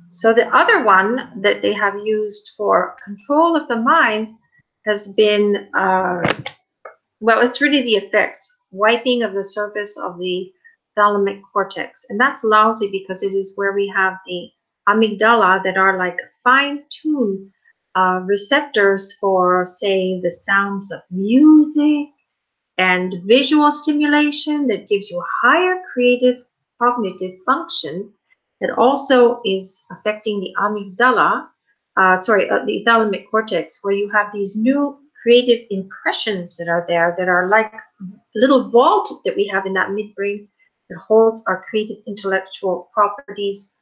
So the other one that they have used for control of the mind has been, well, it's really the effects, wiping of the surface of the thalamic cortex. And that's lousy because it is where we have the amygdala that are like fine-tuned receptors for, say, the sounds of music and visual stimulation that gives you higher creative cognitive function that also is affecting the amygdala, the thalamic cortex, where you have these new creative impressions that are there that are like little vault that we have in that midbrain that holds our creative intellectual properties,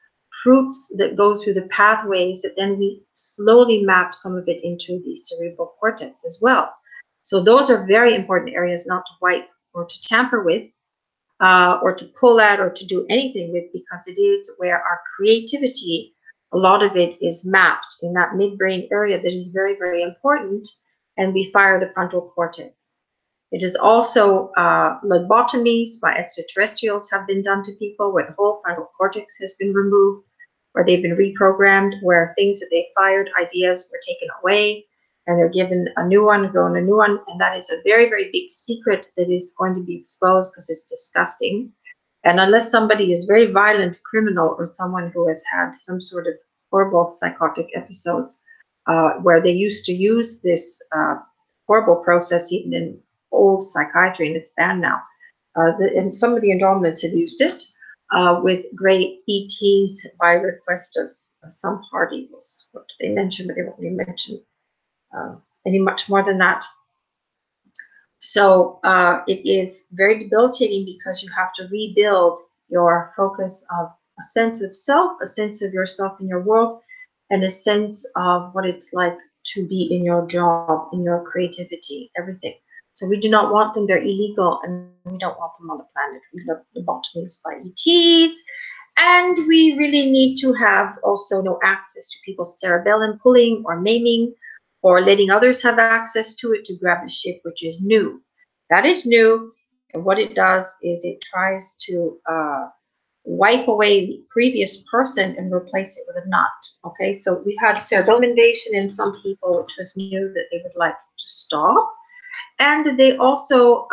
fruits that go through the pathways that then we slowly map some of it into the cerebral cortex as well. So those are very important areas not to wipe or to tamper with, or to pull at or to do anything with, because it is where our creativity, a lot of it is mapped in that midbrain area that is very, very important, and we fire the frontal cortex. It is also lobotomies by extraterrestrials have been done to people where the whole frontal cortex has been removed, where they've been reprogrammed, where things that they fired, ideas were taken away, and they're given a new one, grown a new one, and that is a very, very big secret that is going to be exposed because it's disgusting. And unless somebody is very violent criminal or someone who has had some sort of horrible psychotic episodes, where they used to use this horrible process even in old psychiatry, and it's banned now. And some of the endowments have used it with great ETs by request of some party. Was what they mentioned, but they won't really mention any much more than that. So it is very debilitating because you have to rebuild your focus of a sense of self, a sense of yourself in your world, and a sense of what it's like to be in your job, in your creativity, everything. So we do not want them. They're illegal, and we don't want them on the planet. We love lobotomies by ETs, and we really need to have also no access to people's cerebellum pulling or maiming or letting others have access to it to grab the ship, which is new. That is new, and what it does is it tries to wipe away the previous person and replace it with a nut. Okay, so we've had cerebellum invasion in some people, which was new that they would like to stop. And they also,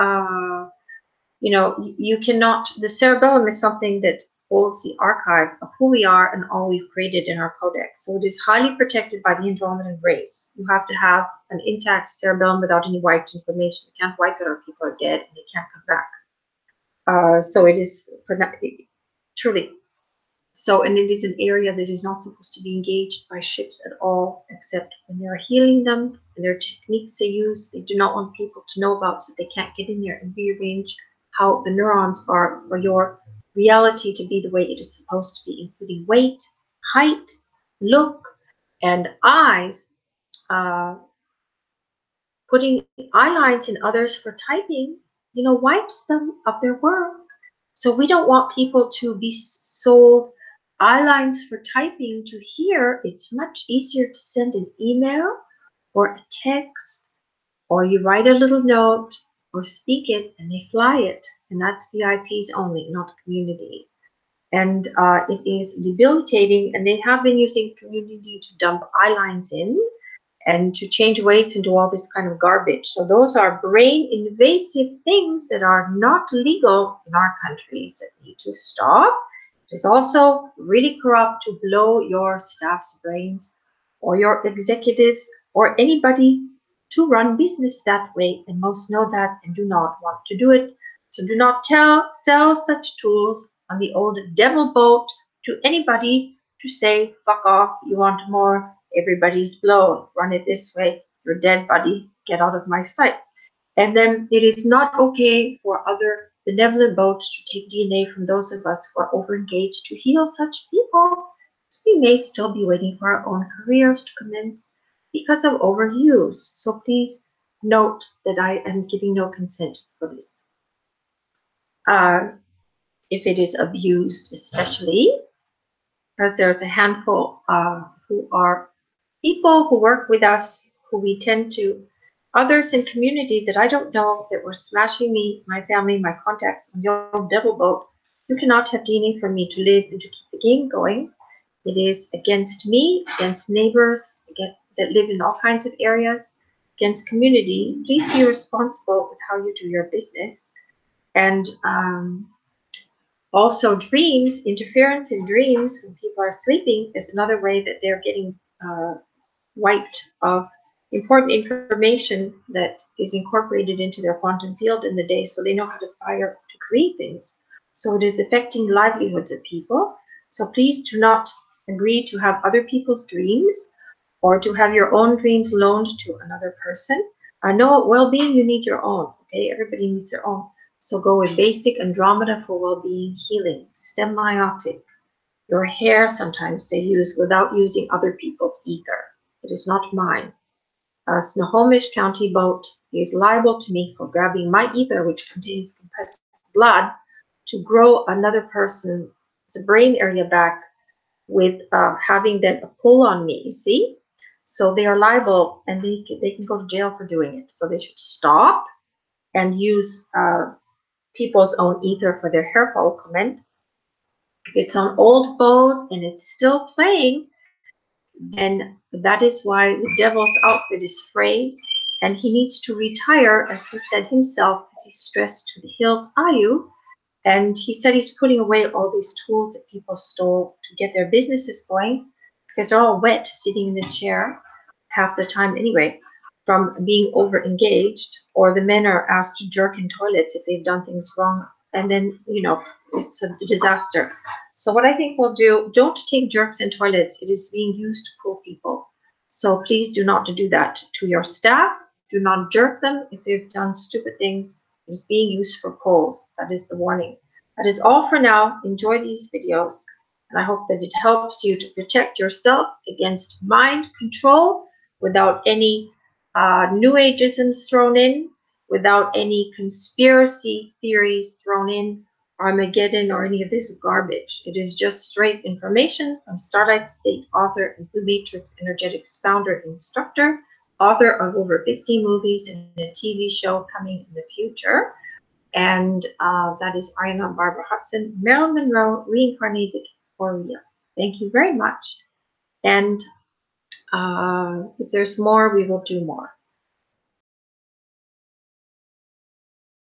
you cannot, the cerebellum is something that holds the archive of who we are and all we've created in our codex. So it is highly protected by the Andromedan race. You have to have an intact cerebellum without any wiped information. You can't wipe it or people are dead and they can't come back. So it is truly so, and it is an area that is not supposed to be engaged by ships at all, except when they're healing them and their techniques they use. They do not want people to know about, so they can't get in there and rearrange how the neurons are for your reality to be the way it is supposed to be, including weight, height, look, and eyes. Uh, Putting eye lines in others for typing, wipes them of their work. So we don't want people to be sold eye lines for typing to hear. It's much easier to send an email or a text, or you write a little note or speak it and they fly it. And that's VIPs only, not community. And it is debilitating. And they have been using community to dump eye lines in and to change weights and do all this kind of garbage. So those are brain invasive things that are not legal in our countries that need to stop. It is also really corrupt to blow your staff's brains or your executives or anybody to run business that way, and most know that and do not want to do it. So do not sell such tools on the old devil boat to anybody to say, fuck off, you want more, everybody's blown, run it this way, you're dead, buddy, get out of my sight. And then it is not okay for other benevolent boats to take DNA from those of us who are overengaged to heal such people, as we may still be waiting for our own careers to commence because of overuse. So please note that I am giving no consent for this. Uh, if it is abused, especially, because there's a handful who are people who work with us, who we tend to, others in community that I don't know, that were smashing me, my family, my contacts on the old devil boat. You cannot have DNA from me to live and to keep the game going. It is against me, against neighbors that live in all kinds of areas, against community. Please be responsible with how you do your business. And also dreams, interference in dreams when people are sleeping is another way that they're getting wiped of important information that is incorporated into their quantum field in the day, so they know how to fire to create things. So it is affecting livelihoods of people. So please do not agree to have other people's dreams or to have your own dreams loaned to another person. I know well-being, you need your own. Okay, everybody needs their own. So go with basic Andromeda for well-being healing, stem meiotic. Your hair sometimes they use without using other people's ether. It is not mine. A Snohomish County boat is liable to me for grabbing my ether, which contains compressed blood, to grow another person's brain area back with having them pull on me, you see? So they are liable and they can go to jail for doing it. So they should stop and use people's own ether for their hair follicle. If it's an old boat and it's still playing, then that is why the devil's outfit is frayed, and he needs to retire, as he said himself, as he's stressed to the hilt Ayu. And he said he's putting away all these tools that people stole to get their businesses going, because they're all wet sitting in the chair half the time anyway, from being over engaged, or the men are asked to jerk in toilets if they've done things wrong. And then, you know, it's a disaster. So what I think we'll do, don't take jerks in toilets. It is being used to pull people. So please do not do that to your staff. Do not jerk them if they've done stupid things. It is being used for polls. That is the warning. That is all for now. Enjoy these videos, and I hope that it helps you to protect yourself against mind control without any New Ageisms thrown in, without any conspiracy theories thrown in, Armageddon, or any of this garbage. It is just straight information from Starlight State author and Blue Matrix Energetics founder and instructor, author of over 50 movies and a TV show coming in the future. And that is Ariana Barbara Hudson, Marilyn Monroe, reincarnated for real. Thank you very much. And if there's more, we will do more.